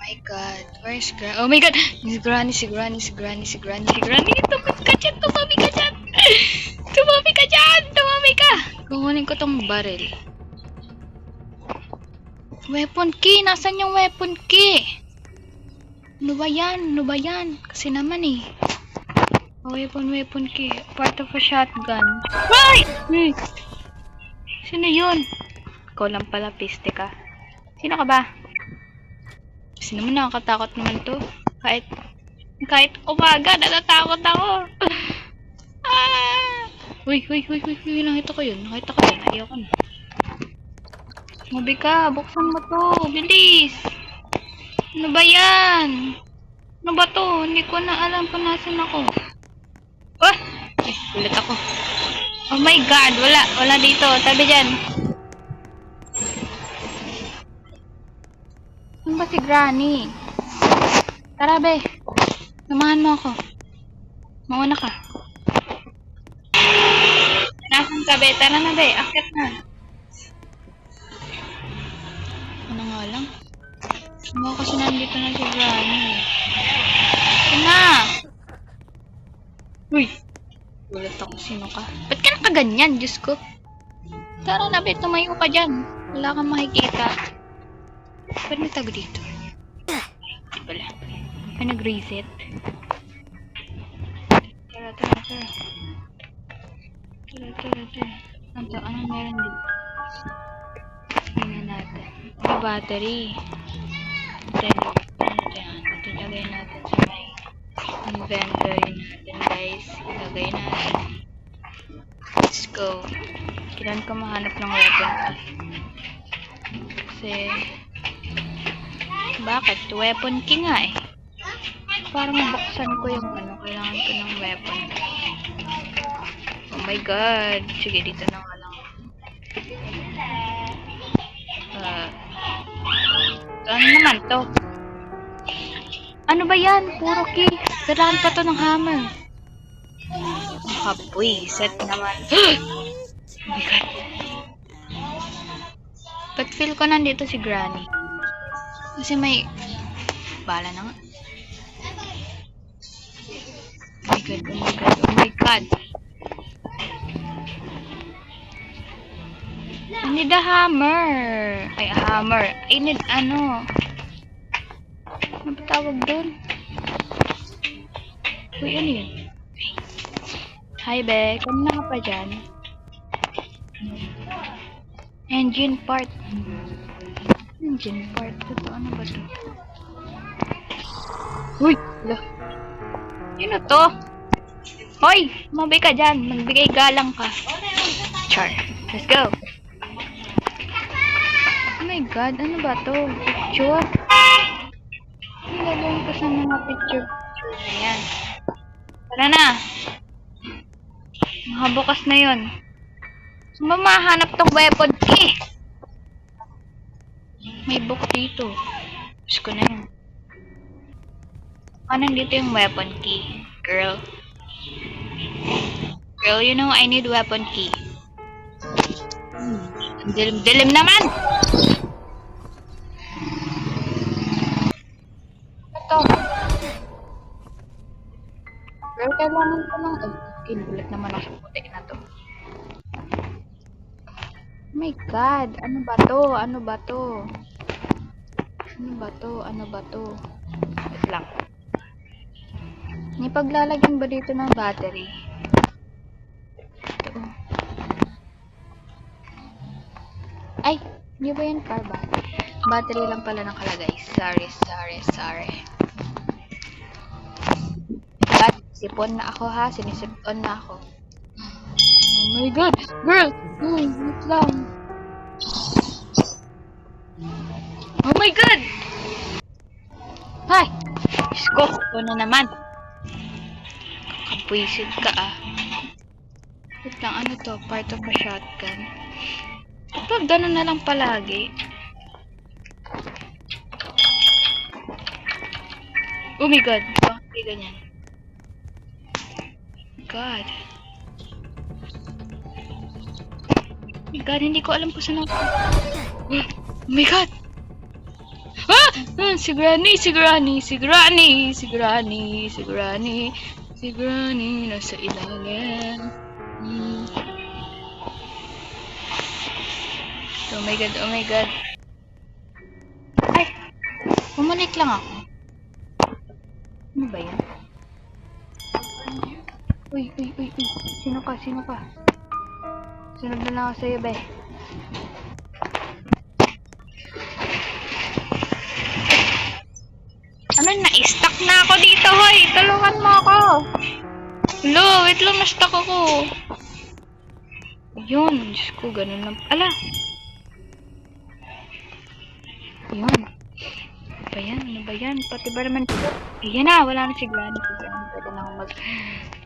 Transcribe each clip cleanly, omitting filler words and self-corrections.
my god, where's Granny? Oh my god! Si Granny. Tumami ka dyan! Tumami ka! Kukunin ko tong baril. Weapon key! Nasaan yung weapon key? Ano ba yan? Kasi naman eh. Oh, weapon key. Part of a shotgun. Ay! Sino yun? Ikaw lang pala, piste ka. Sino ka ba? Kasi naman nakakatakot naman to. Kahit umaga, natatakot ako. Uy, nakita ko yun. Ayoko na. Mabi ka, buksan mo to. Bilis. Ano ba yan? Ano ba to? Hindi ko na alam kung nasan ako. Ulit ako. Oh my god, wala dito. Tabi dyan. Ano ba si Granny? Tara be. Samahan mo ako. Mauna ka. Nasaan ka be? Tara na be. Akit na. Ano nga lang? Kasi nandito na si Granny. Na! Uy! Gulat ako. Sino ka? Ba't ka nakaganyan? Diyos ko. Tara na be. Tumayo ka dyan. Wala kang makikita. Ba't may tago dito? Hindi pala. Ay, nag-reset. Tara. Anong meron dito? Tingnan natin. May battery. Ito ilagay natin sa may inventory natin, guys. Ilagay natin. Let's go. Kailangan ko mahanap ng weapon. Kasi bakit? Weapon key nga eh. Para mabuksan ko yung kailangan ko ng weapon. Oh my god. Sige, dito na nga lang. Ano naman to? Ano ba yan? Puro key. Dalahan pa to ng hammer. Set naman. Oh my god. But feel ko nandito si Granny. Kasi may... Bala na nga. Oh my god. I need a hammer. Ay, a hammer. I need ano. Ano ba tawag doon? Uy, ano yun? Hi, be. Kanina ka pa dyan. Engine part. Ito, ano ba ito? Uy! Wala. Sino to? Hoy! Mabi ka dyan. Magbigay galang ka. Char. Let's go. Oh my god. Ano ba to? Picture? Nilagawin ko sa mga picture na yan. Tara na. Nakabukas na yun. Saan ba mahanap tong weapon key? May book dito. Gusto ko na yun. Nandito yung weapon key. Girl, you know I need weapon key. Dilim naman! Ito. Girl, kailangan ko lang... Kinulit naman ako sa putik na to. Oh my god, ano ba to? Wait lang. May paglalagyan ba dito ng battery? Ito. Ay, hindi ba yan car battery? Battery lang pala nakalagay. Sorry. But, sipon na ako ha. Sinisipon na ako. Oh my god! Girl! Wait lang. Oh my god! Hi! Isko! Ito na naman. Kapwisit ka ah. Wait lang, ano to? Part of a shotgun. Ito, ganun na lang palagi. Oh my god. Bakit ganyan? God. Oh my god, hindi ko alam kung saan ako. Oh my god! Ah! Si Granny, si Granny, si Granny, si Granny, si Granny, si Granny, nasa ilalim. Oh my god, oh my god. Ay! Bumalik lang ako. Ano ba yan? Uy, uy, uy, uy. Sino ka? Sino ka? Sunod na lang ako sa'yo, be. Ano, na-stuck na ako dito, hoy! Tulungan mo ako! Hello, wait lang, na-stuck ako. Ayun, Diyos ko, ganun lang. Ala! Ayun. Ano ba yan? Ano ba yan? Pati ba naman ito? Ayan na, wala na si Granny.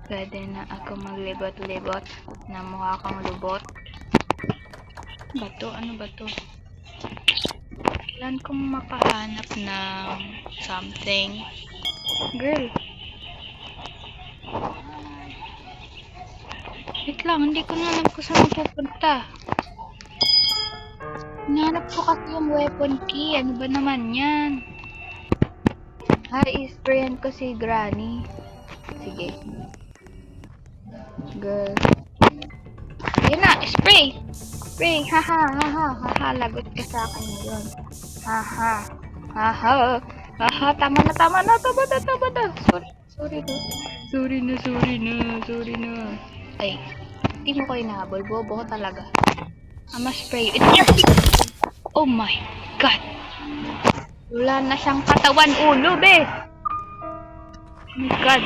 Pwede na ako maglibot-libot na mukha kang lubot. Ano ba to? Ano ba to? Kailan kong makahanap ng something? Girl. Wait lang, hindi ko na alam kung saan pupunta. Hinahanap ko kasi yung weapon key. Ano ba naman yan? Isprayan ko si Granny. Sige. Girl. Yun na, spray! Spray! Haha, haha, haha. Lagot ka sa akin ngayon. Haha. Haha. Haha, tama na, tama na, tama na, tama na. Sorry na. Sorry na, sorry na, sorry na. Ay, hindi mo ko inahabol. Bobo ko talaga. Ama spray. Oh my god. Wala na siyang katawan ulo, be. Oh my god.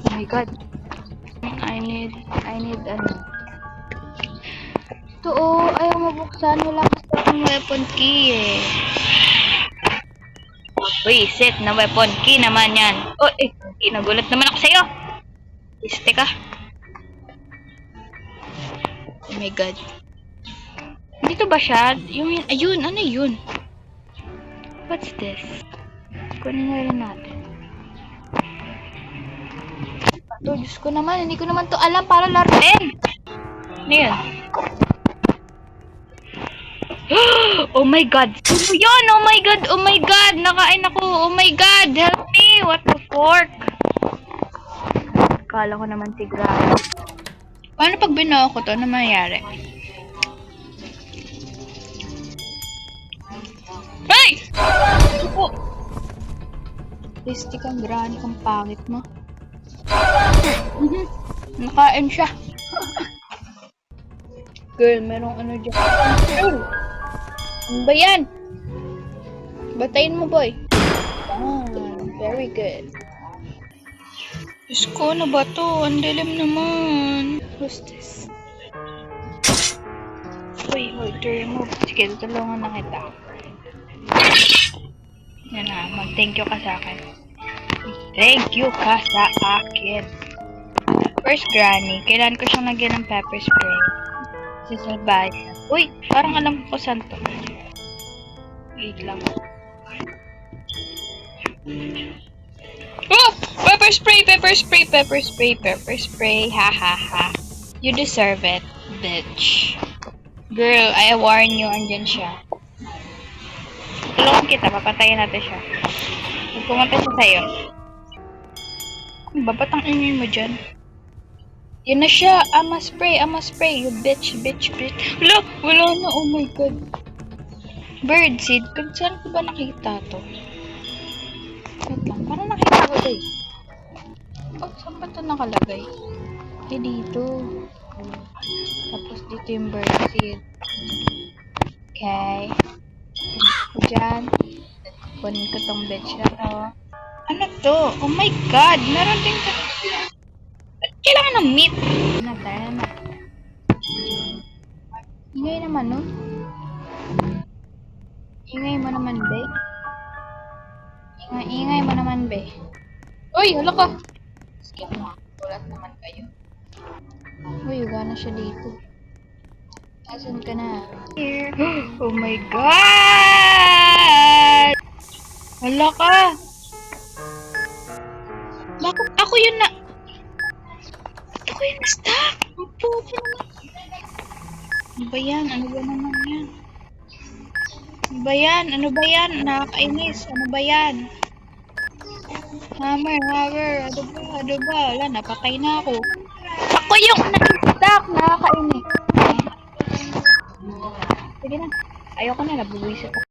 Oh my god. I need ano. Ito oh, ayaw mabuksan. Wala kasi akong weapon key eh. Uy, set na weapon key naman yan. Oh, nagulat naman ako sa'yo. Iste ka. Oh my god. Dito ba siya? Yung, ayun, ano yun? What's this? Kunin na rin natin. Ito, Diyos ko naman. Hindi ko naman to alam para laruin. Ano yun? Oh my god. Ano yun? Oh my god. Oh my god. Nakain ako. Oh my god. Help me. What the fork? Kala ko naman si Granny. Paano pag binuo ko to? Ano mangyayari? Hey! Opo! Listik ang Granny. Ang pangit mo. Nakain siya. Girl, merong ano dyan. Girl! Ano ba yan? Batayin mo, boy. Very good. Diyos ko, ano ba to? Ang dilim naman. Who's this? Uy, to remove. Sige, tutulungan na kita. Yan na, mag-thank you ka sa akin. Thank you ka sa akin. First, Granny, kailan ko siyang lagyan ng pepper spray. Sasalbahin siya. Uy, parang alam ko saan to. Wait lang. Oh! Pepper spray, pepper spray, pepper spray, pepper spray. Ha ha ha. You deserve it, bitch. Girl, I warn you, andyan siya. Tulungan kita, papatayin natin siya. Pag pumunta siya sa'yo. Ba't ang ingay mo dyan? Yun na siya. Ama spray, you bitch, bitch, bitch. Wala na, oh my god. Birdseed, saan ko ba nakita to? Wait lang, parang nakita ko to eh. Oh, saan ba ito nakalagay? Eh, dito. Tapos dito yung birdseed. Okay. Diyan. Kunin ko tong bitch na to. Ano to? Oh my god! Meron din ka. Kailangan ng meat. Tayo na. Ingay naman, no? Ingay mo naman, be. Ingay mo naman, be. Uy, hala ka! Skip mo. Ulat naman kayo. Uy, uga na siya dito. Asan ka na? Here. Oh my god! Hala ka! Bakit ako yun na... Ako yun na-stuck! Ang pupo naman. Ano ba yan? Ano ba naman yan? Ano ba yan? Ano ba yan? Nakakainis. Ano ba yan? Hammer, hammer. Ano ba? Ano ba? Wala, napatay na ako. Ako yung na-stuck. Nakakainis. Sige na. Ayoko na. Nabubuisit ako.